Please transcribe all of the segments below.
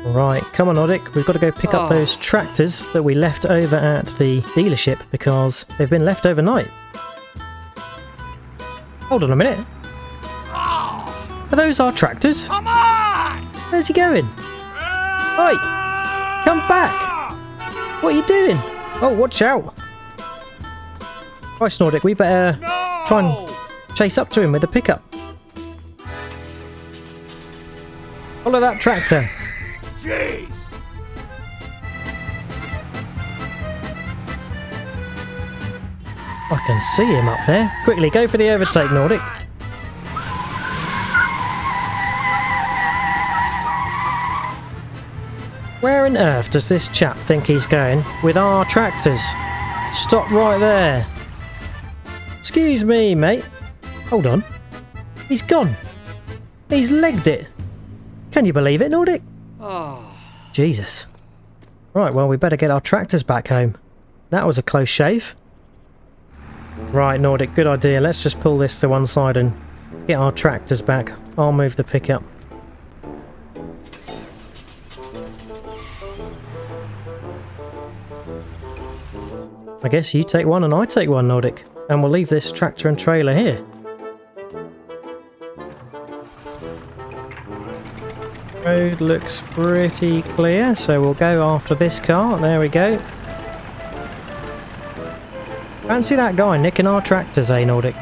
Right, come on Nordic, we've got to go pick up those tractors that we left over at the dealership because they've been left overnight. Hold on a minute. Are those our tractors? Come on! Where's he going? Oi! Come back! What are you doing? Oh, watch out! Right, Nordic, we better try and chase up to him with the pickup. Follow that tractor. Jeez! I can see him up there. Quickly, go for the overtake, Nordic. Where on earth does this chap think he's going with our tractors? Stop right there. Excuse me, mate. Hold on. He's gone. He's legged it. Can you believe it, Nordic? Jesus. Right, well, we better get our tractors back home. That was a close shave. Right, Nordic, good idea. Let's just pull this to one side and get our tractors back. I'll move the pickup. I guess you take one and I take one, Nordic. And we'll leave this tractor and trailer here. Road looks pretty clear, so we'll go after this car. There we go. Fancy that guy nicking our tractors, eh, Nordic?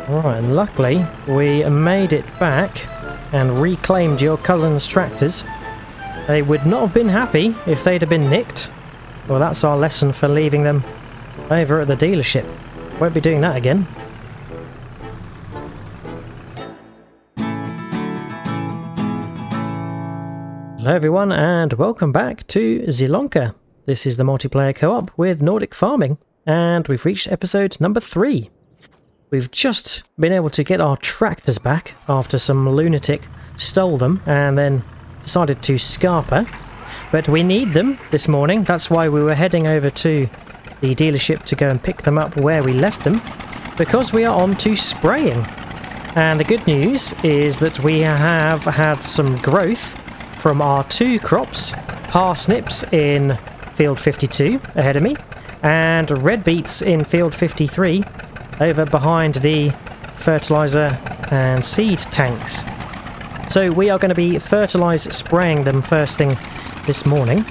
Right, and luckily we made it back and reclaimed your cousin's tractors. They would not have been happy if they'd have been nicked. Well, that's our lesson for leaving them over at the dealership. Won't be doing that again. Hello everyone and welcome back to Zielonka. This is the multiplayer co-op with Nordic Farming and we've reached episode number 3. We've just been able to get our tractors back after some lunatic stole them and then decided to scarper. But we need them this morning, that's why we were heading over to the dealership to go and pick them up where we left them, because we are on to spraying. And the good news is that we have had some growth from our 2 crops, parsnips in field 52 ahead of me, and red beets in field 53 over behind the fertiliser and seed tanks. So we are going to be fertiliser spraying them first thing this morning,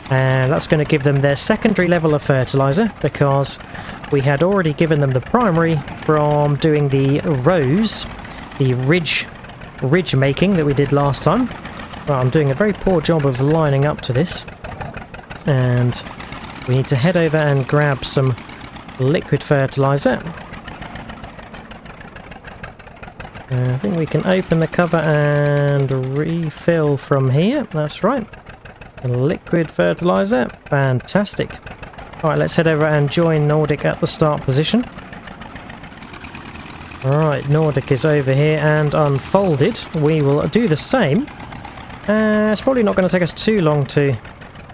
and that's going to give them their secondary level of fertiliser because we had already given them the primary from doing the rows, the ridge making that we did last time. Well, I'm doing a very poor job of lining up to this, and we need to head over and grab some liquid fertiliser. I think we can open the cover and refill from here. That's right. Liquid fertiliser. Fantastic. Alright, let's head over and join Nordic at the start position. Alright, Nordic is over here and unfolded. We will do the same. It's probably not going to take us too long to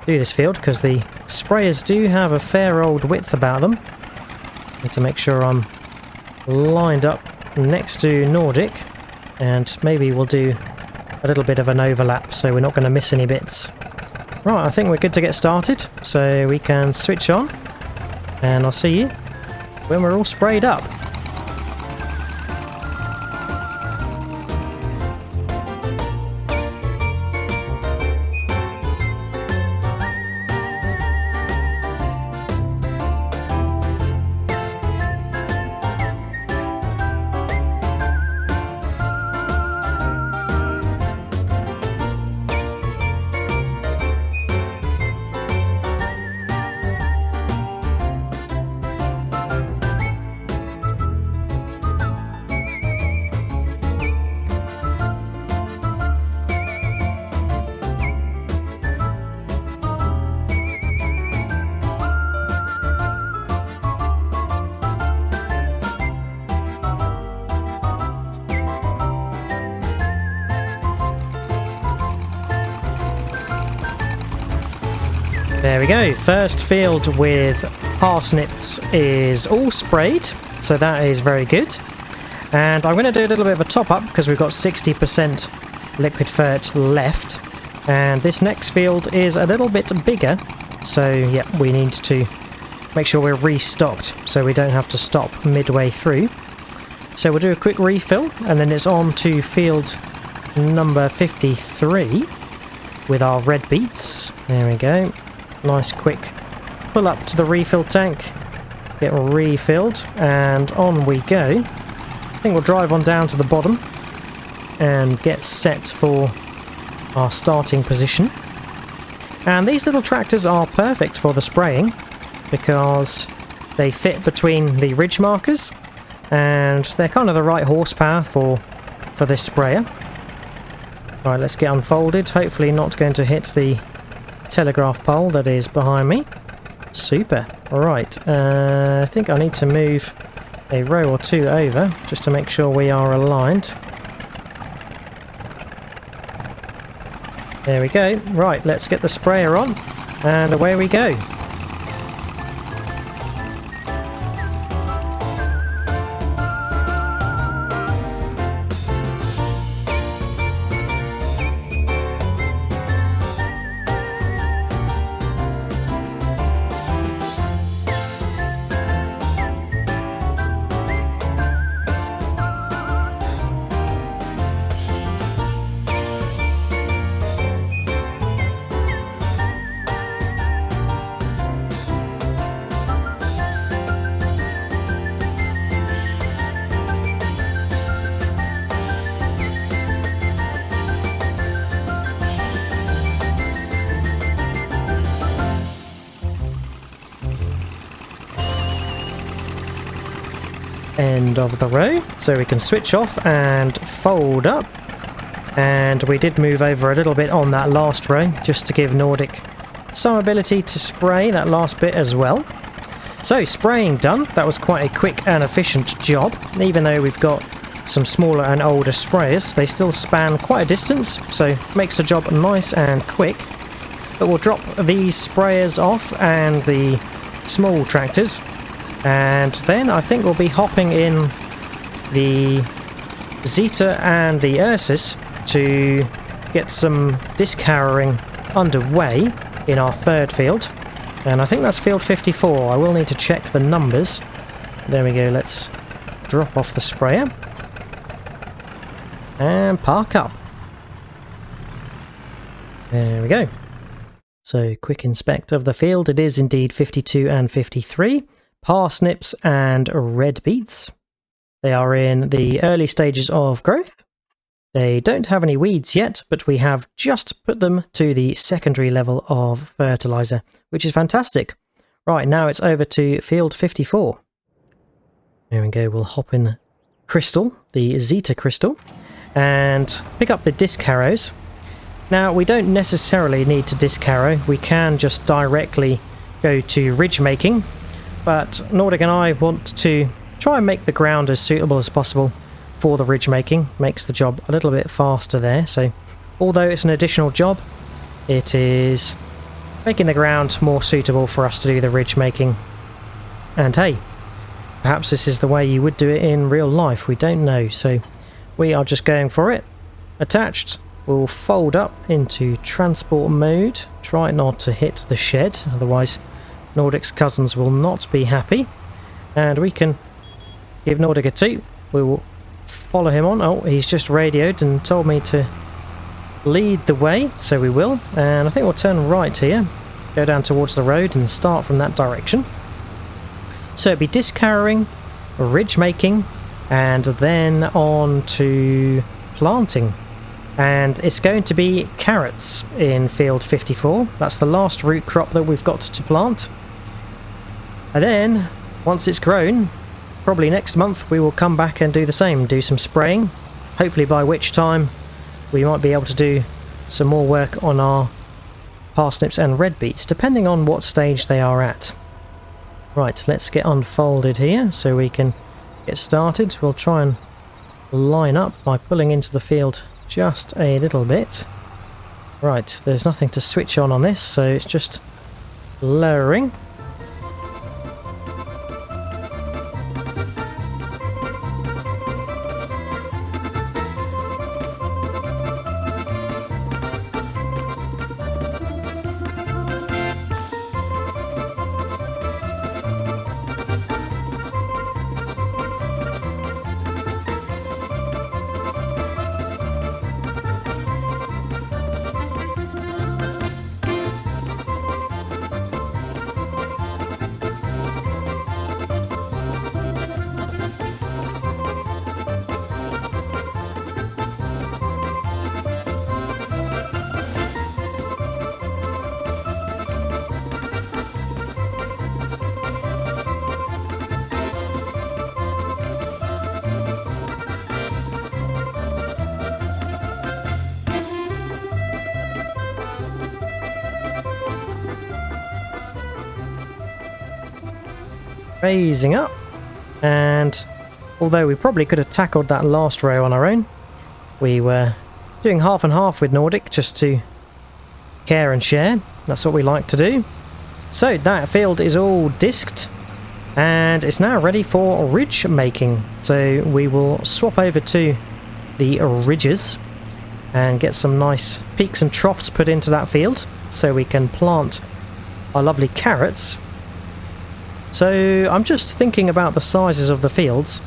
do this field because the sprayers do have a fair old width about them. Need to make sure I'm lined up next to Nordic, and maybe we'll do a little bit of an overlap so we're not going to miss any bits. Right, I think we're good to get started, so we can switch on, and I'll see you when we're all sprayed up. There we go, first field with parsnips is all sprayed, so that is very good. And I'm going to do a little bit of a top up because we've got 60% liquid fert left. And this next field is a little bit bigger, so yeah, we need to make sure we're restocked so we don't have to stop midway through. So we'll do a quick refill, and then it's on to field number 53 with our red beets. There we go. Nice quick pull up to the refill tank, get refilled, and on we go. I think we'll drive on down to the bottom and get set for our starting position. And these little tractors are perfect for the spraying because they fit between the ridge markers and they're kind of the right horsepower for this sprayer. Right, let's get unfolded. Hopefully not going to hit the telegraph pole that is behind me. Super. Alright, I think I need to move a row or two over just to make sure we are aligned. There we go. Right, let's get the sprayer on, and away we go. End of the row, so we can switch off and fold up. And we did move over a little bit on that last row just to give Nordic some ability to spray that last bit as well. So spraying done. That was quite a quick and efficient job. Even though we've got some smaller and older sprayers, they still span quite a distance, so makes the job nice and quick. But we'll drop these sprayers off and the small tractors, and then I think we'll be hopping in the Zeta and the Ursus to get some disc harrowing underway in our third field. And I think that's field 54. I will need to check the numbers. There we go, let's drop off the sprayer and park up. There we go. So quick inspect of the field. It is indeed 52 and 53. Parsnips and red beets. They are in the early stages of growth. They don't have any weeds yet, but we have just put them to the secondary level of fertilizer, which is fantastic. Right, now it's over to field 54. There we go, we'll hop in Crystal, the Zeta Crystal, and pick up the disc harrows. Now, we don't necessarily need to disc harrow, we can just directly go to ridge making. But Nordic and I want to try and make the ground as suitable as possible for the ridge making. Makes the job a little bit faster there. So although it's an additional job, it is making the ground more suitable for us to do the ridge making. And hey, perhaps this is the way you would do it in real life. We don't know. So we are just going for it. Attached. We'll fold up into transport mode. Try not to hit the shed, otherwise Nordic's cousins will not be happy. And we can give Nordic a toot. We will follow him on. Oh, he's just radioed and told me to lead the way, so we will. And I think we'll turn right here, go down towards the road and start from that direction. So it'll be disc harrowing, ridge making, and then on to planting. And it's going to be carrots in field 54. That's the last root crop that we've got to plant. And then, once it's grown, probably next month we will come back and do the same, do some spraying. Hopefully by which time we might be able to do some more work on our parsnips and red beets, depending on what stage they are at. Right, let's get unfolded here so we can get started. We'll try and line up by pulling into the field just a little bit. Right, there's nothing to switch on this, so it's just lowering. raising up, and although we probably could have tackled that last row on our own, we were doing half and half with Nordic just to care and share. That's what we like to do. So that field is all disked and it's now ready for ridge making. So we will swap over to the ridges and get some nice peaks and troughs put into that field so we can plant our lovely carrots. So I'm just thinking about the sizes of the fields.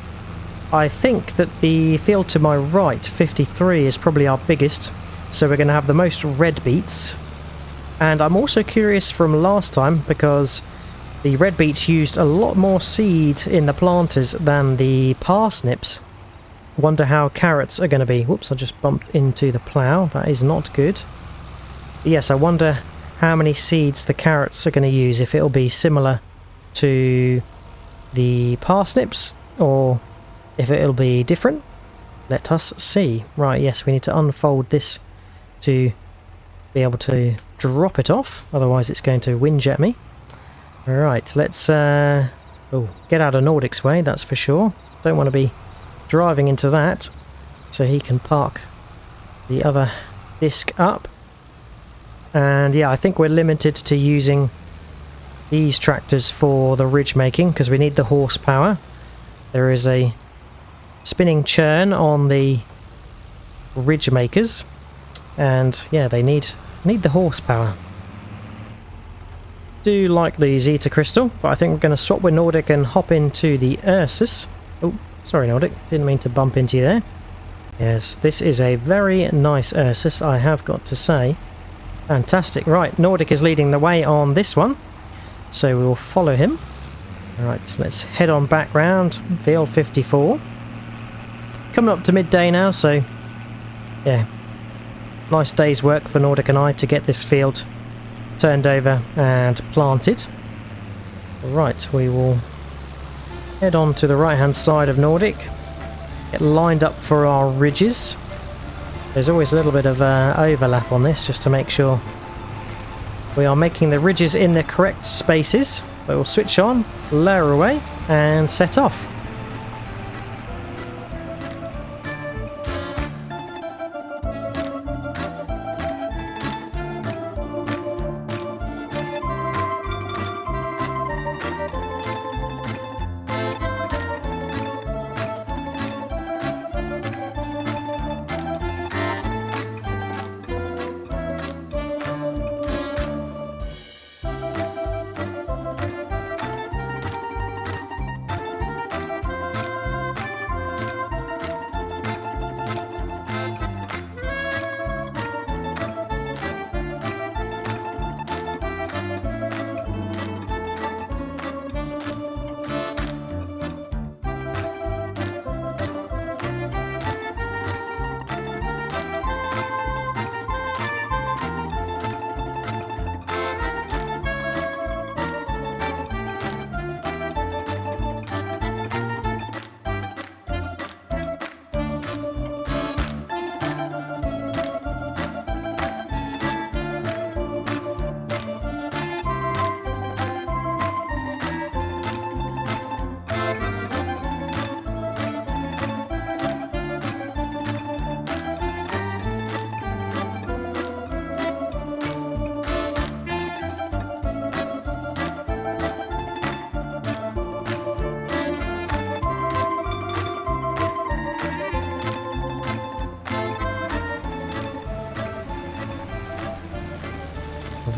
I think that the field to my right, 53, is probably our biggest, so we're going to have the most red beets. And I'm also curious from last time, because the red beets used a lot more seed in the planters than the parsnips. Wonder how carrots are going to be. Whoops, I just bumped into the plough. That is not good. But yes, I wonder how many seeds the carrots are going to use, if it'll be similar to the parsnips or if it'll be different. Let us see. Right, yes, we need to unfold this to be able to drop it off, otherwise it's going to whinge at me. Alright, let's get out of Nordic's way, that's for sure. Don't want to be driving into that, so he can park the other disc up. And yeah, I think we're limited to using these tractors for the ridge making because we need the horsepower. There is a spinning churn on the ridge makers, and yeah, they need the horsepower. Do like the Zeta crystal, but I think we're going to swap with Nordic and hop into the Ursus. Oh, sorry Nordic, didn't mean to bump into you there. Yes, this is a very nice Ursus, I have got to say. Fantastic. Right, Nordic is leading the way on this one, so we will follow him. Alright, let's head on back round, field 54. Coming up to midday now, so yeah, nice day's work for Nordic and I to get this field turned over and planted. Right, we will head on to the right hand side of Nordic, get lined up for our ridges. There's always a little bit of overlap on this just to make sure we are making the ridges in the correct spaces. But we'll switch on, lower away and set off.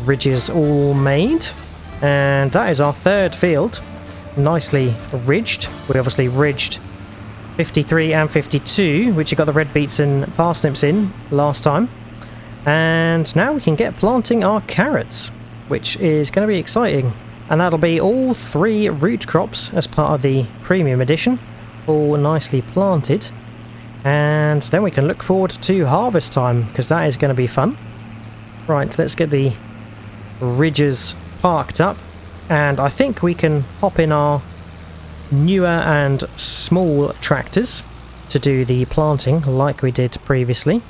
Ridges all made, and that is our third field, nicely ridged. We obviously ridged 53 and 52, which you got the red beets and parsnips in last time, and now we can get planting our carrots, which is going to be exciting. And that'll be all 3 root crops as part of the premium edition, all nicely planted, and then we can look forward to harvest time because that is going to be fun. Right, let's get the ridges parked up, and I think we can hop in our newer and small tractors to do the planting like we did previously.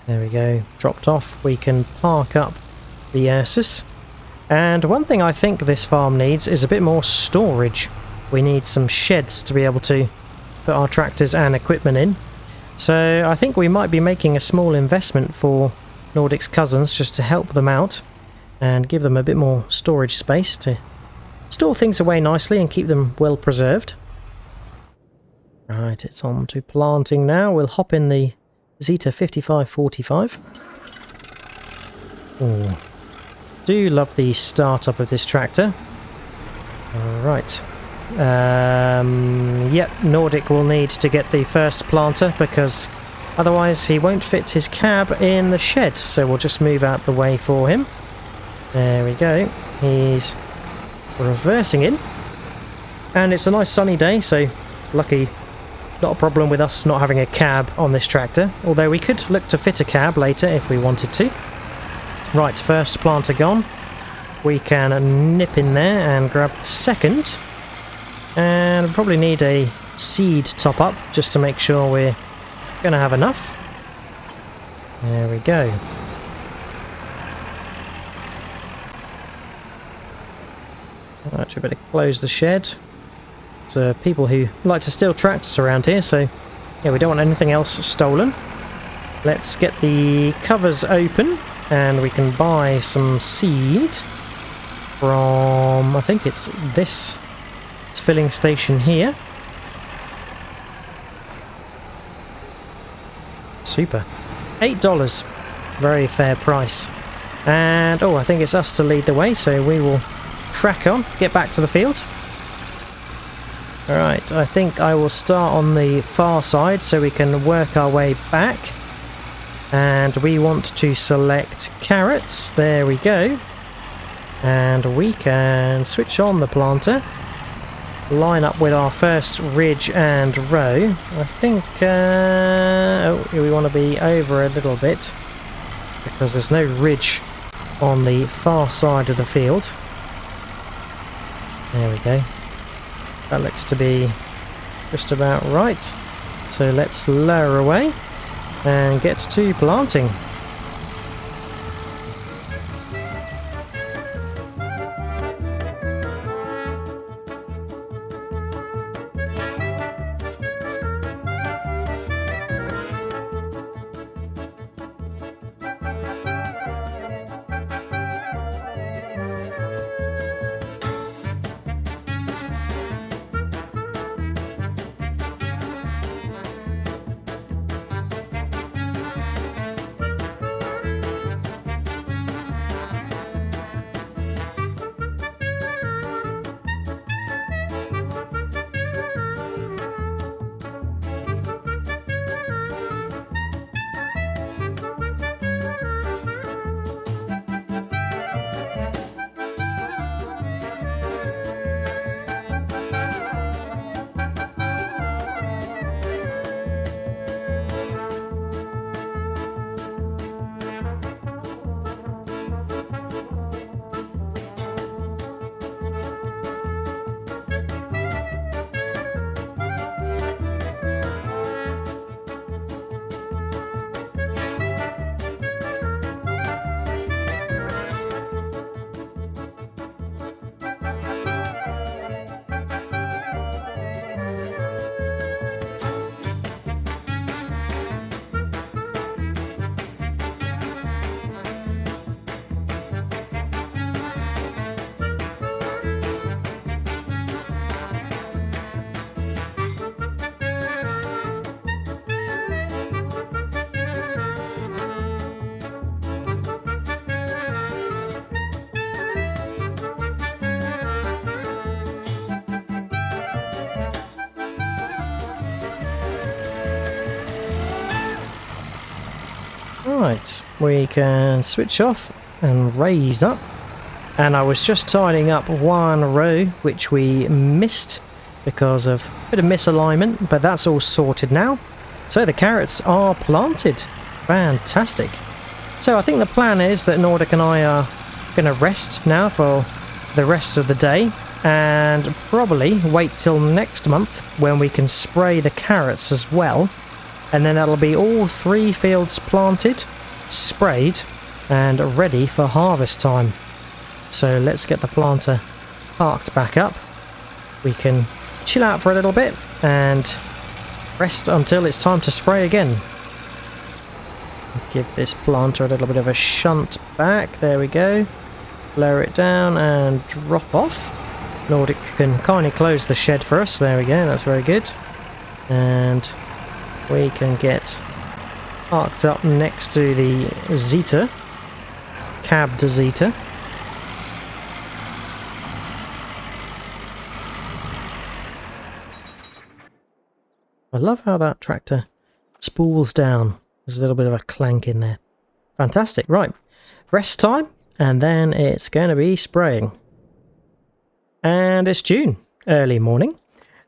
There we go, dropped off. We can park up the Ursus And one thing I think this farm needs is a bit more storage. We need some sheds to be able to put our tractors and equipment in. So I think we might be making a small investment for Nordic's cousins just to help them out and give them a bit more storage space to store things away nicely and keep them well preserved. Right, it's on to planting now. We'll hop in the Zeta 5545. Oh, do love the startup of this tractor. Alright. Yep, Nordic will need to get the first planter because otherwise he won't fit his cab in the shed. So we'll just move out the way for him. There we go. He's reversing in. And it's a nice sunny day, so lucky. Not a problem with us not having a cab on this tractor, although we could look to fit a cab later if we wanted to. Right, first planter gone. We can nip in there and grab the second. And probably need a seed top up just to make sure we're going to have enough. There we go. Right, we better close the shed. There's people who like to steal tractors around here, so yeah, we don't want anything else stolen. Let's get the covers open and we can buy some seed from, I think it's this filling station here. Super. $8. Very fair price. And oh, I think it's us to lead the way, so we will crack on, get back to the field. Alright, I think I will start on the far side so we can work our way back. And we want to select carrots. There we go. And we can switch on the planter. Line up with our first ridge and row. I think we want to be over a little bit because there's no ridge on the far side of the field. There we go. That looks to be just about right. So let's lower away and get to planting. Right, we can switch off and raise up. And I was just tidying up one row which we missed because of a bit of misalignment, but that's all sorted now. So the carrots are planted. Fantastic. So I think the plan is that Nordic and I are going to rest now for the rest of the day and probably wait till next month when we can spray the carrots as well. And then that'll be all 3 fields planted, sprayed and ready for harvest time. so let's get the planter parked back up. We can chill out for a little bit and rest until it's time to spray again. Give this planter a little bit of a shunt back. There we go. Lower it down and drop off. Nordic can kindly close the shed for us. There we go, that's very good. And we can get parked up next to the Zeta. Cab to Zeta. I love how that tractor spools down. There's a little bit of a clank in there. Fantastic. Right. Rest time. And then it's going to be spraying. And it's June. Early morning.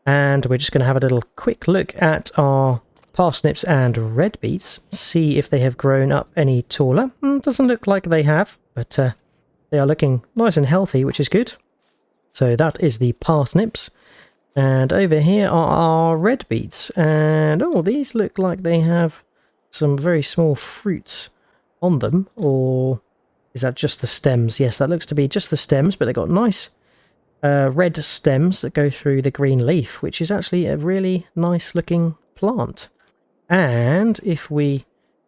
And we're just going to have a little quick look at our parsnips and red beets. See if they have grown up any taller. Doesn't look like they have. But they are looking nice and healthy, which is good. So that is the parsnips. And over here are our red beets. And oh, these look like they have some very small fruits on them. Or is that just the stems? Yes, that looks to be just the stems, but they've got nice red stems that go through the green leaf, which is actually a really nice looking plant. And if we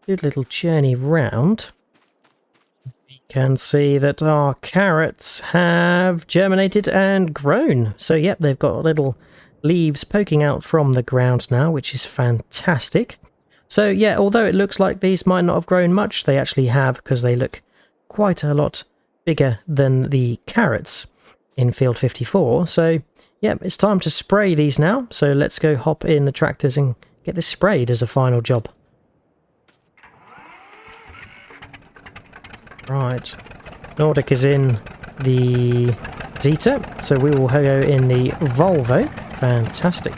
do a little journey round, we can see that our carrots have germinated and grown. So yep, they've got little leaves poking out from the ground now, which is fantastic. So yeah, although it looks like these might not have grown much, they actually have, because they look quite a lot bigger than the carrots in field 54. So yeah, it's time to spray these now. So let's go hop in the tractors and get this sprayed as a final job. Right, Nordic is in the Zeta, so we will go in the Volvo. Fantastic.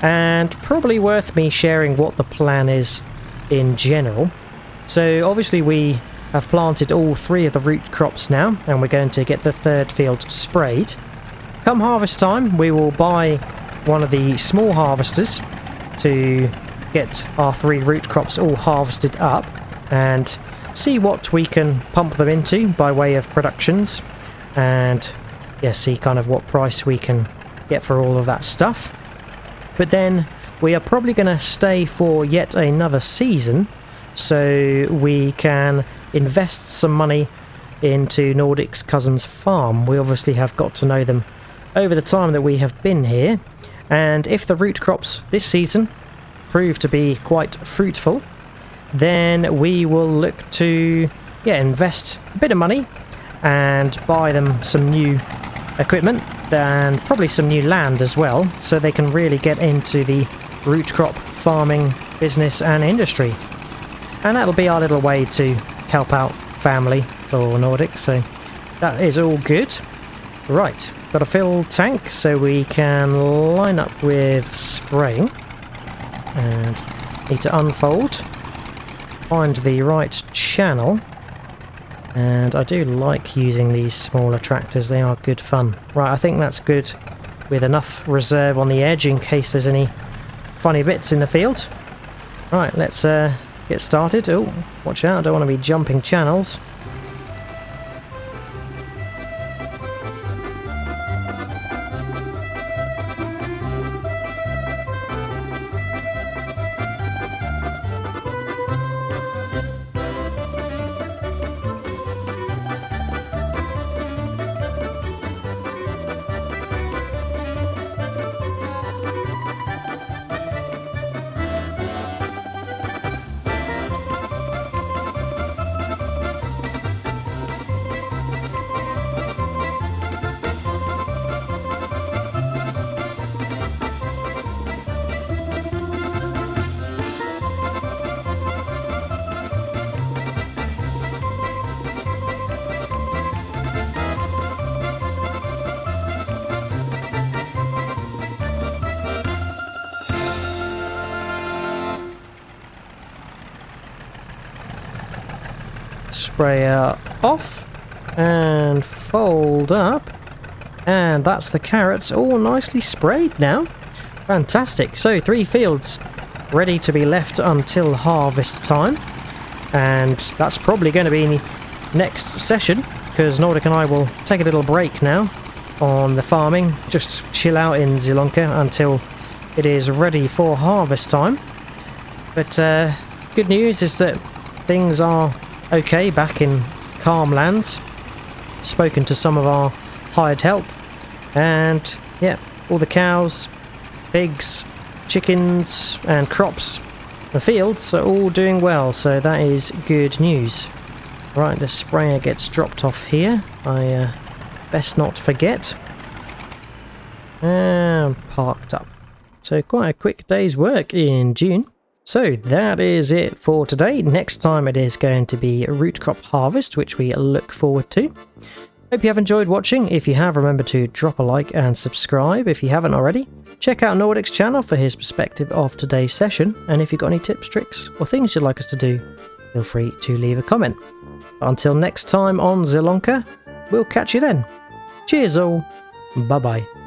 And probably worth me sharing what the plan is in general. So obviously we have planted all 3 of the root crops now, and we're going to get the 3rd field sprayed. Come harvest time, we will buy one of the small harvesters to get our 3 root crops all harvested up and see what we can pump them into by way of productions, and yeah, see kind of what price we can get for all of that stuff. But then we are probably going to stay for yet another season, so we can invest some money into Nordic's cousin's farm. We obviously have got to know them over the time that we have been here, and if the root crops this season prove to be quite fruitful, then we will look to invest a bit of money and buy them some new equipment and probably some new land as well, so they can really get into the root crop farming business and industry. And that'll be our little way to help out family for Nordic, so that is all good. Right, got a fill tank so we can line up with spraying, and need to unfold, find the right channel. And I do like using these smaller tractors, they are good fun. Right, I think that's good with enough reserve on the edge in case there's any funny bits in the field. Right, let's get started. Oh, watch out, I don't want to be jumping channels. Sprayer off and fold up, and that's the carrots all nicely sprayed now. Fantastic. So 3 fields ready to be left until harvest time, and that's probably going to be next session. because Nordic and I will take a little break now on the farming, just chill out in Zielonka until it is ready for harvest time. But good news is that things are okay back in calm lands. Spoken to some of our hired help, and yeah, all the cows, pigs, chickens and crops, the fields are all doing well, so that is good news. Right, the sprayer gets dropped off here. I best not forget. And parked up. So quite a quick day's work in June. So that is it for today. Next time it is going to be root crop harvest, which we look forward to. Hope you have enjoyed watching. If you have, remember to drop a like and subscribe if you haven't already. Check out Nordic's channel for his perspective of today's session, and if you've got any tips, tricks or things you'd like us to do, feel free to leave a comment. Until next time on Zielonka, we'll catch you then. Cheers all, bye bye.